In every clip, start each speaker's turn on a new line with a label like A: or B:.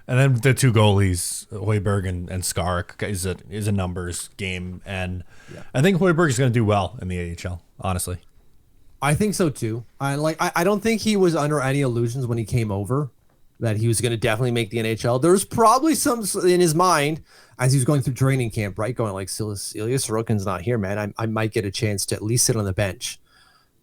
A: And then the two goalies, Hoiberg and Skarek, is a numbers game, and I think Hoiberg is going to do well in the AHL. Honestly,
B: I think so too. I don't think he was under any illusions when he came over that he was going to definitely make the NHL. There was probably some in his mind as he was going through training camp, right? Going like, Ilya Sorokin's not here, man. I might get a chance to at least sit on the bench.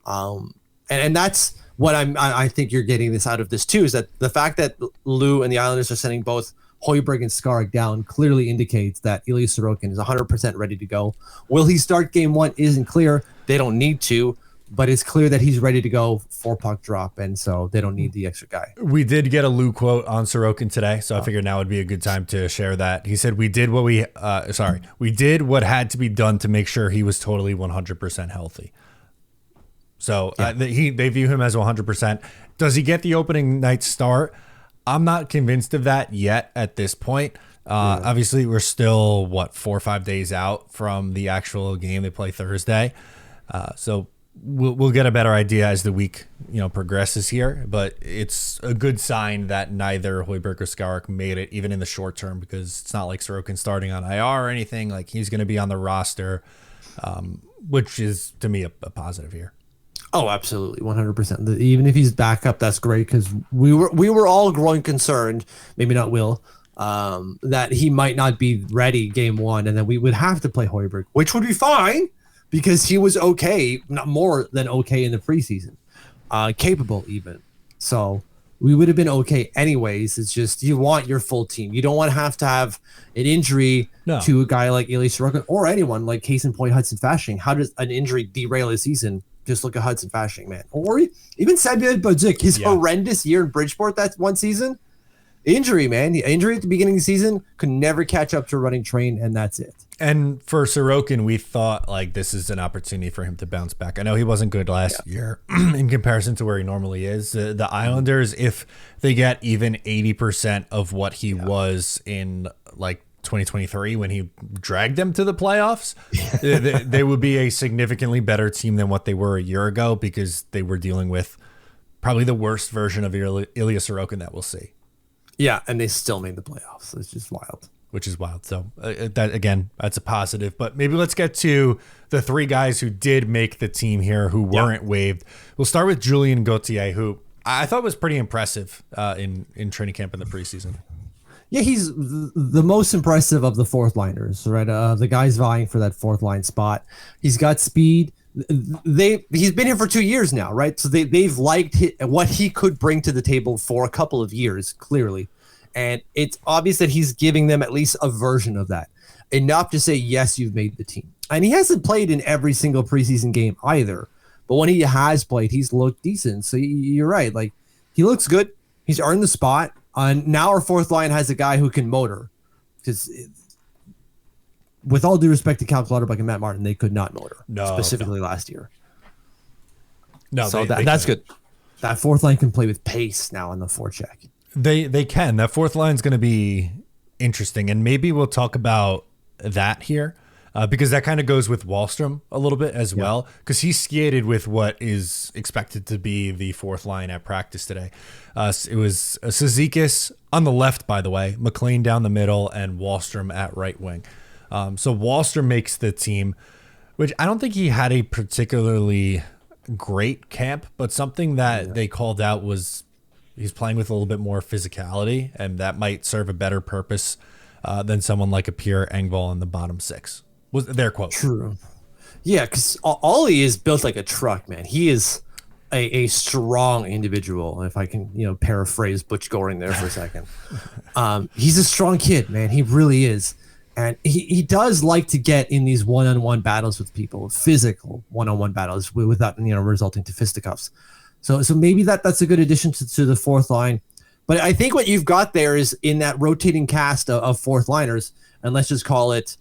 B: And that's what I think you're getting this out of this too, is that the fact that Lou and the Islanders are sending both Hoiberg and Skarek down clearly indicates that Ilya Sorokin is 100% ready to go. Will he start game one? Isn't clear. They don't need to. But it's clear that he's ready to go for puck drop, and so they don't need the extra guy.
A: We did get a Lou quote on Sorokin today, so I figured now would be a good time to share that. He said, we did what had to be done to make sure he was totally 100% healthy. So they view him as 100%. Does he get the opening night start? I'm not convinced of that yet at this point. Obviously, we're still, 4 or 5 days out from the actual game. They play Thursday. So we'll get a better idea as the week progresses here, but it's a good sign that neither Hoiberg or Skarek made it, even in the short term, because it's not like Sorokin starting on IR or anything. Like, he's going to be on the roster, which is to me a positive here.
B: Oh, absolutely, 100%. Even if he's back up, that's great, because we were all growing concerned, maybe not Will, that he might not be ready game one, and then we would have to play Hoiberg, which would be fine. Because he was okay, not more than okay in the preseason, capable even. So we would have been okay anyways. It's just you want your full team. You don't want to have an injury to a guy like Ilya Sorokin or anyone like case in point Hudson Fasching. How does an injury derail his season? Just look at Hudson Fasching, man. Or even Samuel Bodzik, his horrendous year in Bridgeport that one season. Injury, man. The injury at the beginning of the season could never catch up to a running train, and that's it.
A: And for Sorokin, we thought like this is an opportunity for him to bounce back. I know he wasn't good last year in comparison to where he normally is. The Islanders, if they get even 80% of what he was in like 2023 when he dragged them to the playoffs, they would be a significantly better team than what they were a year ago, because they were dealing with probably the worst version of Ilya Sorokin that we'll see.
B: Yeah, and they still made the playoffs. It's just wild.
A: Which is wild. So that's a positive. But maybe let's get to the three guys who did make the team here who weren't waived. We'll start with Julien Gauthier, who I thought was pretty impressive in training camp in the preseason.
B: Yeah, he's the most impressive of the fourth liners, right? The guys vying for that fourth line spot. He's got speed. He's been here for 2 years now, right? So they've liked what he could bring to the table for a couple of years, clearly. And it's obvious that he's giving them at least a version of that. Enough to say, yes, you've made the team. And he hasn't played in every single preseason game either. But when he has played, he's looked decent. So you're right. Like, he looks good. He's earned the spot. Now our fourth line has a guy who can motor. Because with all due respect to Cal Clutterbuck and Matt Martin, they could not motor, specifically last year.
A: No,
B: so that's good. That fourth line can play with pace now on the forecheck.
A: They can. That fourth line is going to be interesting, and maybe we'll talk about that here because that kind of goes with Wahlstrom a little bit as well, because he skated with what is expected to be the fourth line at practice today. It was Cizikas on the left, by the way, McLean down the middle, and Wahlstrom at right wing. So Wahlstrom makes the team, which I don't think he had a particularly great camp, but something that they called out was he's playing with a little bit more physicality, and that might serve a better purpose than someone like a Pierre Engvall in the bottom six, was their quote.
B: True. Yeah, because Ollie is built like a truck, man. He is a strong individual, if I can paraphrase Butch Goring there for a second. He's a strong kid, man. He really is. And he does like to get in these one-on-one battles with people, physical one-on-one battles without resulting to fisticuffs. So maybe that's a good addition to the fourth line. But I think what you've got there is in that rotating cast of fourth liners, and let's just call it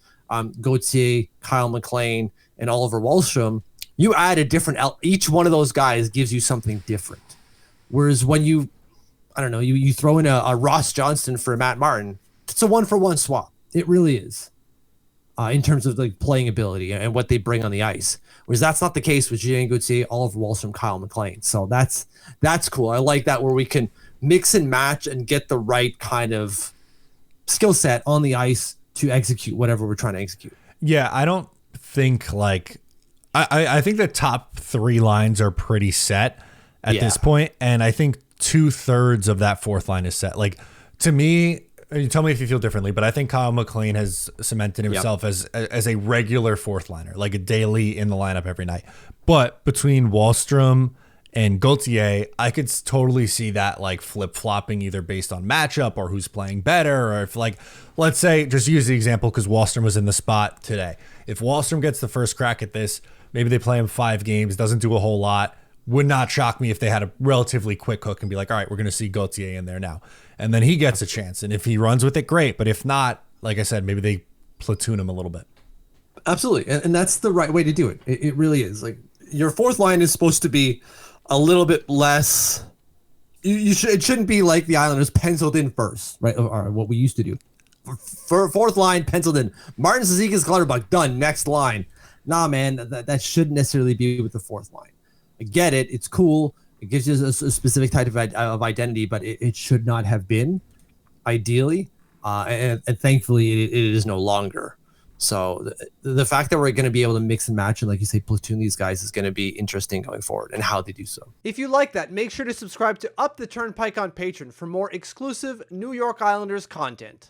B: Gauthier, Kyle McLean, and Oliver Wahlstrom, you add a different each one of those guys gives you something different. Whereas when you throw in a Ross Johnston for Matt Martin, it's a one-for-one swap. It really is, in terms of like playing ability and what they bring on the ice. Whereas that's not the case with Julien Gauthier, Oliver Wahlstrom, Kyle McLean. So that's cool. I like that, where we can mix and match and get the right kind of skill set on the ice to execute whatever we're trying to execute.
A: Yeah, I don't think like I think the top 3 lines are pretty set at this point, and I think 2/3 of that fourth line is set. Like, to me, you tell me if you feel differently, but I think Kyle McLean has cemented himself as a regular fourth liner, like a daily in the lineup every night. But between Wahlstrom and Gauthier, I could totally see that like flip-flopping either based on matchup or who's playing better, or if, like, let's say, just use the example because Wahlstrom was in the spot today. If Wahlstrom gets the first crack at this, maybe they play him 5 games, doesn't do a whole lot. Would not shock me if they had a relatively quick hook and be like, all right, we're going to see Gauthier in there now. And then he gets a chance. And if he runs with it, great. But if not, like I said, maybe they platoon him a little bit.
B: Absolutely. And that's the right way to do it. It really is. Like, your fourth line is supposed to be a little bit less. It shouldn't be like the Islanders penciled in first, right? Or what we used to do. For fourth line penciled in. Martin Cizikas, Clutterbuck, done. Next line. Nah, man, that shouldn't necessarily be with the fourth line. I get it. It's cool. It gives you a specific type of identity, but it should not have been, ideally. And thankfully, it is no longer. So the fact that we're going to be able to mix and match and, like you say, platoon these guys is going to be interesting going forward, and how they do so.
C: If you like that, make sure to subscribe to Up the Turnpike on Patreon for more exclusive New York Islanders content.